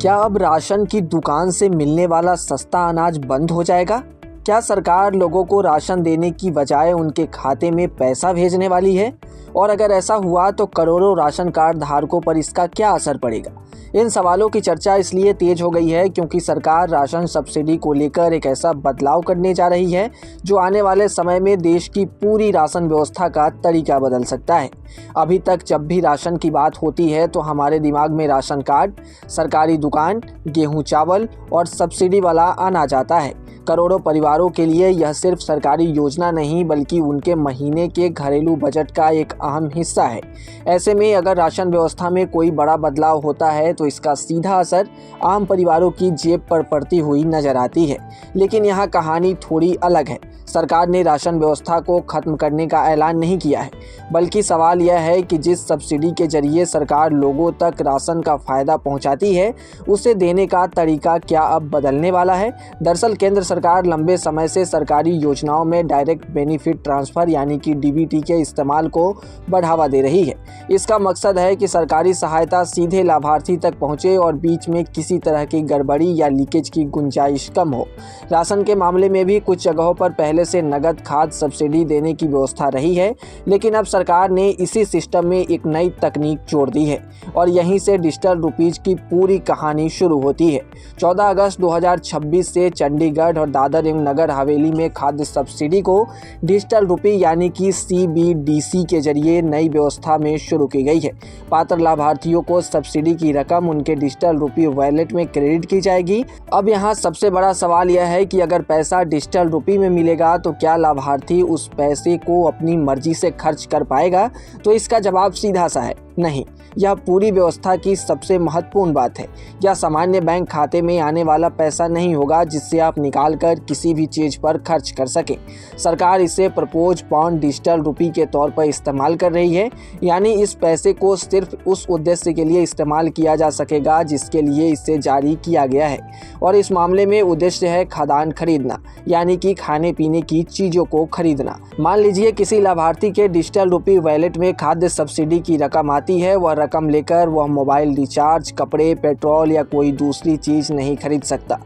क्या अब राशन की दुकान से मिलने वाला सस्ता अनाज बंद हो जाएगा? क्या सरकार लोगों को राशन देने की बजाय उनके खाते में पैसा भेजने वाली है? और अगर ऐसा हुआ तो करोड़ों राशन कार्ड धारकों पर इसका क्या असर पड़ेगा? इन सवालों की चर्चा इसलिए तेज हो गई है क्योंकि सरकार राशन सब्सिडी को लेकर एक ऐसा बदलाव करने जा रही है जो आने वाले समय में देश की पूरी राशन व्यवस्था का तरीका बदल सकता है। अभी तक जब भी राशन की बात होती है तो हमारे दिमाग में राशन कार्ड, सरकारी दुकान, गेहूं चावल और सब्सिडी वाला अनाज आता है। करोड़ों परिवारों के लिए यह सिर्फ सरकारी योजना नहीं बल्कि उनके महीने के घरेलू बजट का एक अहम हिस्सा है। ऐसे में अगर राशन व्यवस्था में कोई बड़ा बदलाव होता है तो इसका सीधा असर आम परिवारों की जेब पर पड़ती हुई नजर आती है। लेकिन यहाँ कहानी थोड़ी अलग है। सरकार ने राशन व्यवस्था को खत्म करने का ऐलान नहीं किया है, बल्कि सवाल यह है कि जिस सब्सिडी के जरिए सरकार लोगों तक राशन का फायदा पहुंचाती है उसे देने का तरीका क्या अब बदलने वाला है। दरअसल केंद्र सरकार लंबे समय से सरकारी योजनाओं में डायरेक्ट बेनिफिट ट्रांसफ़र यानी कि डीबीटी के इस्तेमाल को बढ़ावा दे रही है। इसका मकसद है कि सरकारी सहायता सीधे लाभार्थी तक पहुंचे और बीच में किसी तरह की गड़बड़ी या लीकेज की गुंजाइश कम हो। राशन के मामले में भी कुछ जगहों पर पहले से नगद खाद सब्सिडी देने की व्यवस्था रही है, लेकिन अब सरकार ने इसी सिस्टम में एक नई तकनीक जोड़ दी है और यहीं से डिजिटल रुपीज की पूरी कहानी शुरू होती है। 14 अगस्त 2026 से चंडीगढ़ और दादर एवं नगर हवेली में खाद्य सब्सिडी को डिजिटल रुपी यानी कि CBDC के जरिए नई व्यवस्था में शुरू की गई है। पात्र लाभार्थियों को सब्सिडी की रकम उनके डिजिटल रुपी वॉलेट में क्रेडिट की जाएगी। अब यहाँ सबसे बड़ा सवाल यह है कि अगर पैसा डिजिटल रुपी में मिलेगा तो क्या लाभार्थी उस पैसे को अपनी मर्जी से खर्च कर पाएगा? तो इसका जवाब सीधा सा है, नहीं। यह पूरी व्यवस्था की सबसे महत्वपूर्ण बात है। यह सामान्य बैंक खाते में आने वाला पैसा नहीं होगा जिससे आप निकाल कर किसी भी चीज़ पर खर्च कर सकें। सरकार इसे प्रपोज पाउंड डिजिटल रुपी के तौर पर इस्तेमाल कर रही है, यानी इस पैसे को सिर्फ उस उद्देश्य के लिए इस्तेमाल किया जा सकेगा जिसके लिए इसे जारी किया गया है। और इस मामले में उद्देश्य है खाद्यान्न खरीदना, यानी कि खाने पीने की चीज़ों को खरीदना। मान लीजिए किसी लाभार्थी के डिजिटल रुपी वॉलेट में खाद्य सब्सिडी की रकम आती है। वह रकम लेकर वह मोबाइल रिचार्ज, कपड़े, पेट्रोल या कोई दूसरी चीज़ नहीं खरीद सकता।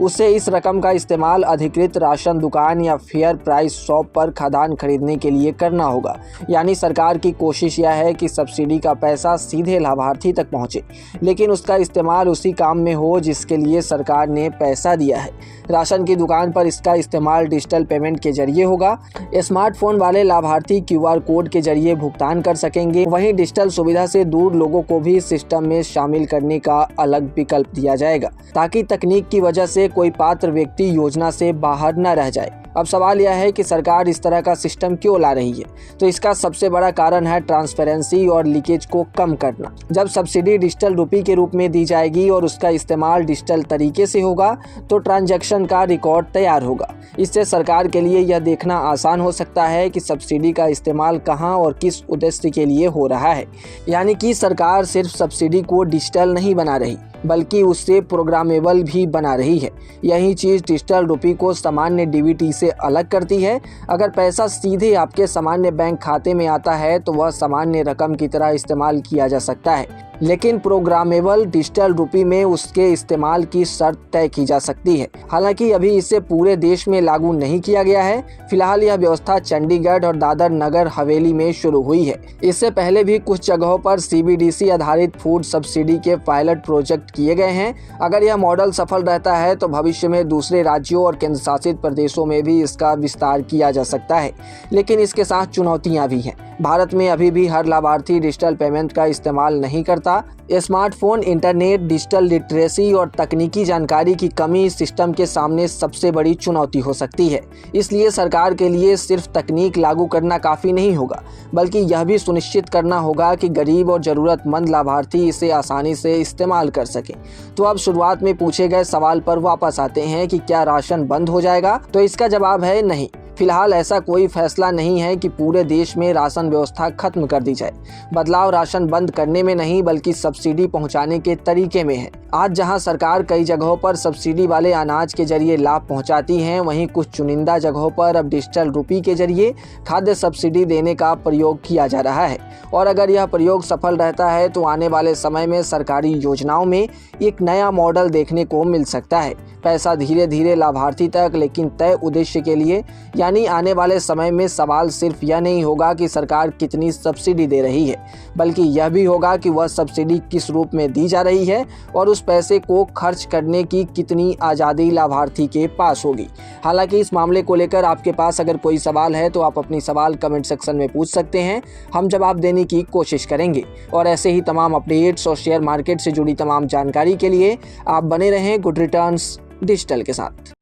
उसे इस रकम का इस्तेमाल अधिकृत राशन दुकान या फेयर प्राइस शॉप पर खाद्यान्न खरीदने के लिए करना होगा। यानी सरकार की कोशिश यह है कि सब्सिडी का पैसा सीधे लाभार्थी तक पहुंचे, लेकिन उसका इस्तेमाल उसी काम में हो जिसके लिए सरकार ने पैसा दिया है। राशन की दुकान पर इसका इस्तेमाल डिजिटल पेमेंट के जरिए होगा। स्मार्टफोन वाले लाभार्थी QR कोड के जरिए भुगतान कर सकेंगे। वहीं डिजिटल सुविधा से दूर लोगों को भी सिस्टम में शामिल करने का अलग विकल्प दिया जाएगा ताकि तकनीक की वजह से कोई पात्र व्यक्ति योजना से बाहर न रह जाए। अब सवाल यह है कि सरकार इस तरह का सिस्टम क्यों ला रही है? तो इसका सबसे बड़ा कारण है ट्रांसपेरेंसी और लीकेज को कम करना। जब सब्सिडी डिजिटल रुपी के रूप में दी जाएगी और उसका इस्तेमाल डिजिटल तरीके से होगा तो ट्रांजैक्शन का रिकॉर्ड तैयार होगा। इससे सरकार के लिए यह देखना आसान हो सकता है कि सब्सिडी का इस्तेमाल कहां और किस उद्देश्य के लिए हो रहा है। यानी कि सरकार सिर्फ सब्सिडी को डिजिटल नहीं बना रही बल्कि उससे प्रोग्रामेबल भी बना रही है। यही चीज़ डिजिटल रुपी को सामान्य डीबीटी से अलग करती है। अगर पैसा सीधे आपके सामान्य बैंक खाते में आता है तो वह सामान्य रकम की तरह इस्तेमाल किया जा सकता है, लेकिन प्रोग्रामेबल डिजिटल रुपी में उसके इस्तेमाल की शर्त तय की जा सकती है। हालांकि अभी इसे पूरे देश में लागू नहीं किया गया है। फिलहाल यह व्यवस्था चंडीगढ़ और दादर नगर हवेली में शुरू हुई है। इससे पहले भी कुछ जगहों पर CBDC आधारित फूड सब्सिडी के पायलट प्रोजेक्ट किए गए हैं। अगर यह मॉडल सफल रहता है तो भविष्य में दूसरे राज्यों और केंद्र शासित प्रदेशों में भी इसका विस्तार किया जा सकता है, लेकिन इसके साथ चुनौतियां भी हैं। भारत में अभी भी हर लाभार्थी डिजिटल पेमेंट का इस्तेमाल नहीं करता। स्मार्टफोन, इंटरनेट, डिजिटल लिटरेसी और तकनीकी जानकारी की कमी सिस्टम के सामने सबसे बड़ी चुनौती हो सकती है। इसलिए सरकार के लिए सिर्फ तकनीक लागू करना काफ़ी नहीं होगा, बल्कि यह भी सुनिश्चित करना होगा कि गरीब और ज़रूरतमंद लाभार्थी इसे आसानी से इस्तेमाल कर सकें। तो अब शुरुआत में पूछे गए सवाल पर वापस आते हैं कि क्या राशन बंद हो जाएगा? तो इसका जवाब है नहीं। फिलहाल ऐसा कोई फैसला नहीं है कि पूरे देश में राशन व्यवस्था खत्म कर दी जाए। बदलाव राशन बंद करने में नहीं बल्कि सब्सिडी पहुंचाने के तरीके में है। आज जहां सरकार कई जगहों पर सब्सिडी वाले अनाज के जरिए लाभ पहुंचाती है, वहीं कुछ चुनिंदा जगहों पर अब डिजिटल रुपी के जरिए खाद्य सब्सिडी देने का प्रयोग किया जा रहा है। और अगर यह प्रयोग सफल रहता है तो आने वाले समय में सरकारी योजनाओं में एक नया मॉडल देखने को मिल सकता है। पैसा धीरे धीरे लाभार्थी तक, लेकिन तय उद्देश्य के लिए। यानी आने वाले समय में सवाल सिर्फ यह नहीं होगा कि सरकार कितनी सब्सिडी दे रही है, बल्कि यह भी होगा कि वह सब्सिडी किस रूप में दी जा रही है और उस पैसे को खर्च करने की कितनी आज़ादी लाभार्थी के पास होगी। हालांकि इस मामले को लेकर आपके पास अगर कोई सवाल है तो आप अपनी सवाल कमेंट सेक्शन में पूछ सकते हैं, हम जवाब देने की कोशिश करेंगे। और ऐसे ही तमाम अपडेट्स और शेयर मार्केट से जुड़ी तमाम जानकारी के लिए आप बने रहें गुड रिटर्न्स डिजिटल के साथ।